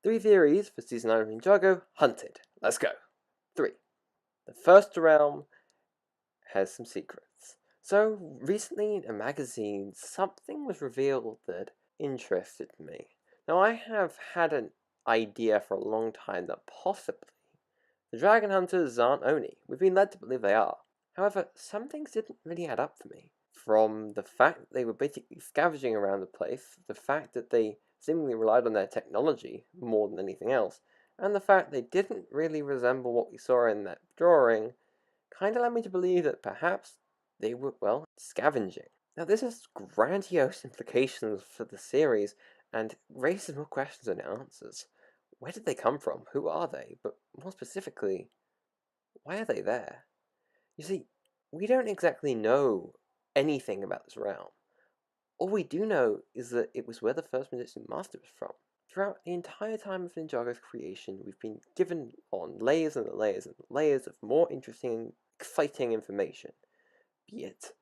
3 theories for Season 9 of Ninjago, hunted. Let's go. 3. The first realm has some secrets. So, recently in a magazine, something was revealed that interested me. Now, I have had an idea for a long time that possibly the Dragon Hunters aren't Oni. We've been led to believe they are. However, some things didn't really add up for me. From the fact that they were basically scavenging around the place, the fact that they seemingly relied on their technology more than anything else, and the fact they didn't really resemble what we saw in that drawing, kind of led me to believe that perhaps they were, well, scavenging. Now, this has grandiose implications for the series, and raises more questions than answers. Where did they come from? Who are they? But more specifically, why are they there? You see, we don't exactly know anything about this realm. All we do know is that it was where the first Spinjitzu master was from. Throughout the entire time of Ninjago's creation, we've been given on layers and layers and layers of more interesting, exciting information. Be it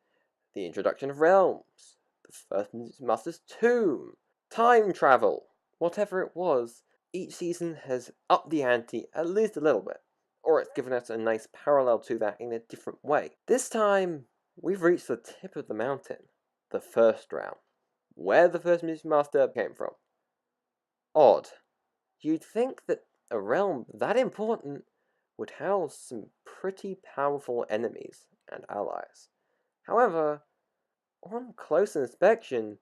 the introduction of realms, the first Spinjitzu master's tomb, time travel, whatever it was, each season has upped the ante at least a little bit, or it's given us a nice parallel to that in a different way. This time, we've reached the tip of the mountain, the first realm, where the first Spinjitzu master came from. Odd. You'd think that a realm that important would house some pretty powerful enemies and allies. However, on close inspection,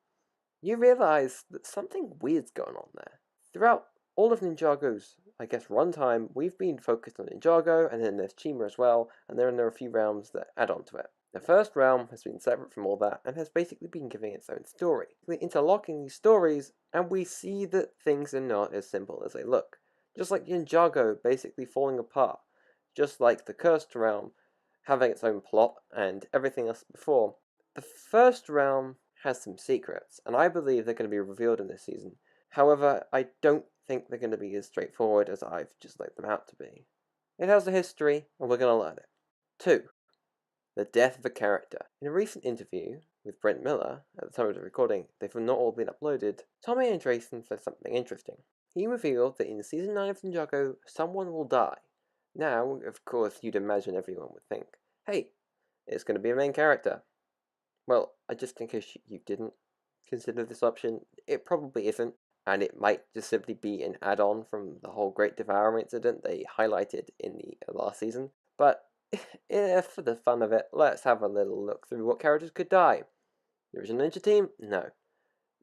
you realize that something weird's going on there. Throughout all of Ninjago's, runtime, we've been focused on Ninjago, and then there's Chima as well, and then there are a few realms that add on to it. The first realm has been separate from all that, and has basically been giving its own story. We're interlocking these stories, and we see that things are not as simple as they look. Just like Ninjago basically falling apart, just like the Cursed Realm having its own plot, and everything else before. The first realm has some secrets, and I believe they're going to be revealed in this season. However, I don't think they're going to be as straightforward as I've just laid them out to be. It has a history, and we're going to learn it. 2. The death of a character. In a recent interview with Brent Miller, at the time of the recording, they've not all been uploaded, Tommy and Drayson said something interesting. He revealed that in Season 9 of Ninjago, someone will die. Now, of course, you'd imagine everyone would think, hey, it's going to be a main character. Well, just in case you didn't consider this option, it probably isn't, and it might just simply be an add-on from the whole Great Devourer incident they highlighted in the last season. But for the fun of it, let's have a little look through what characters could die. The original Ninja Team? No.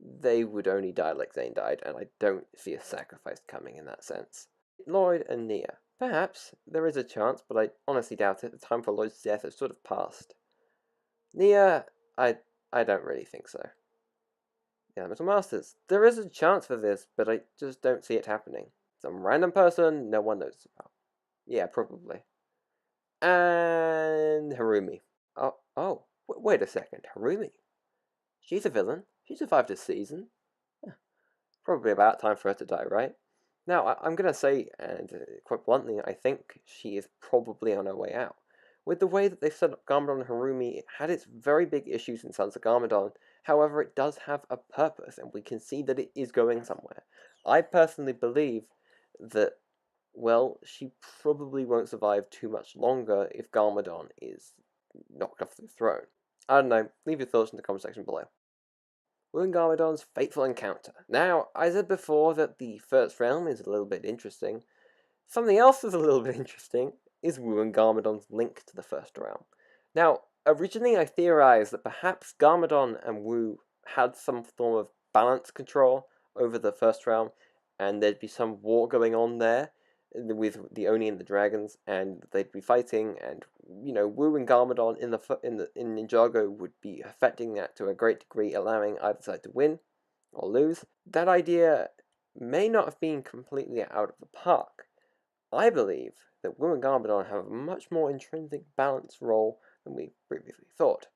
They would only die like Zane died, and I don't see a sacrifice coming in that sense. Lloyd and Nia. Perhaps there is a chance, but I honestly doubt it. The time for Lloyd's death has sort of passed. Nia, I don't really think so. The Elemental Masters. There is a chance for this, but I just don't see it happening. Some random person no one knows about. Yeah, probably. And Harumi. Wait a second. Harumi? She's a villain. She survived a season. Probably about time for her to die, right? Now, I'm going to say, and quite bluntly, I think she is probably on her way out. With the way that they've set up Garmadon and Harumi, it had its very big issues in Sons of Garmadon. However, it does have a purpose, and we can see that it is going somewhere. I personally believe that, well, she probably won't survive too much longer if Garmadon is knocked off the throne. I don't know, leave your thoughts in the comment section below. Wu and Garmadon's fateful encounter. Now, I said before that the first realm is a little bit interesting. Something else that's a little bit interesting is Wu and Garmadon's link to the first realm. Now, originally I theorized that perhaps Garmadon and Wu had some form of balance control over the first realm, and there'd be some war going on there with the Oni and the dragons, and they'd be fighting, and Wu and Garmadon in Ninjago would be affecting that to a great degree, allowing either side to win or lose. That idea may not have been completely out of the park. I believe that Wu and Garmadon have a much more intrinsic balance role than we previously thought.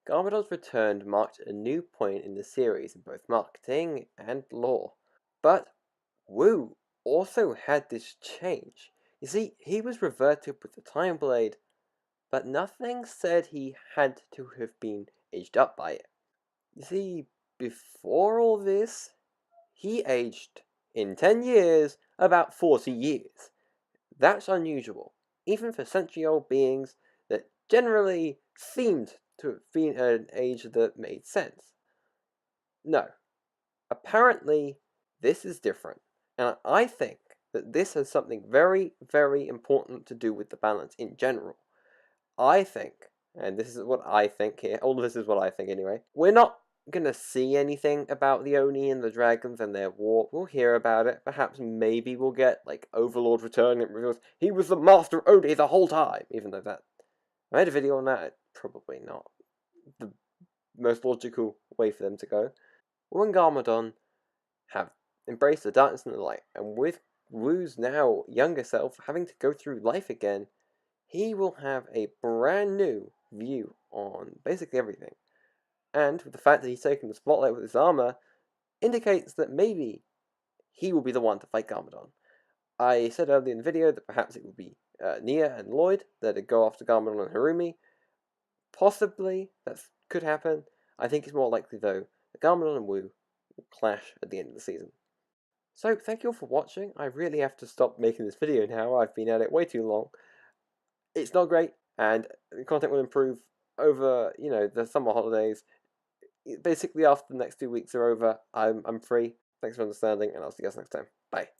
Garmadon's return marked a new point in the series in both marketing and lore. But Wu also had this change. You see, he was reverted with the Time Blade, but nothing said he had to have been aged up by it. You see, before all this, he aged In 10 years, about 40 years. That's unusual, even for century-old beings that generally seemed to have been at an age that made sense. No. Apparently, this is different, and I think that this has something very, very important to do with the balance in general. I think, and this is what I think here, all of this is what I think anyway, we're not gonna see anything about the Oni and the dragons and their war. We'll hear about it. Perhaps maybe we'll get, like, Overlord return and it reveals he was the Master Oni the whole time, even though that... I made a video on that, probably not the most logical way for them to go. Wu and Garmadon have embraced the darkness and the light, and with Wu's now younger self having to go through life again, he will have a brand new view on basically everything. And with the fact that he's taken the spotlight with his armor, indicates that maybe he will be the one to fight Garmadon. I said earlier in the video that perhaps it would be Nia and Lloyd that would go after Garmadon and Harumi. Possibly, that could happen. I think it's more likely, though, that Garmadon and Wu will clash at the end of the season. So, thank you all for watching. I really have to stop making this video now. I've been at it way too long. It's not great, and the content will improve over, the summer holidays. Basically, after the next 2 weeks are over, I'm free. Thanks for understanding, and I'll see you guys next time. Bye.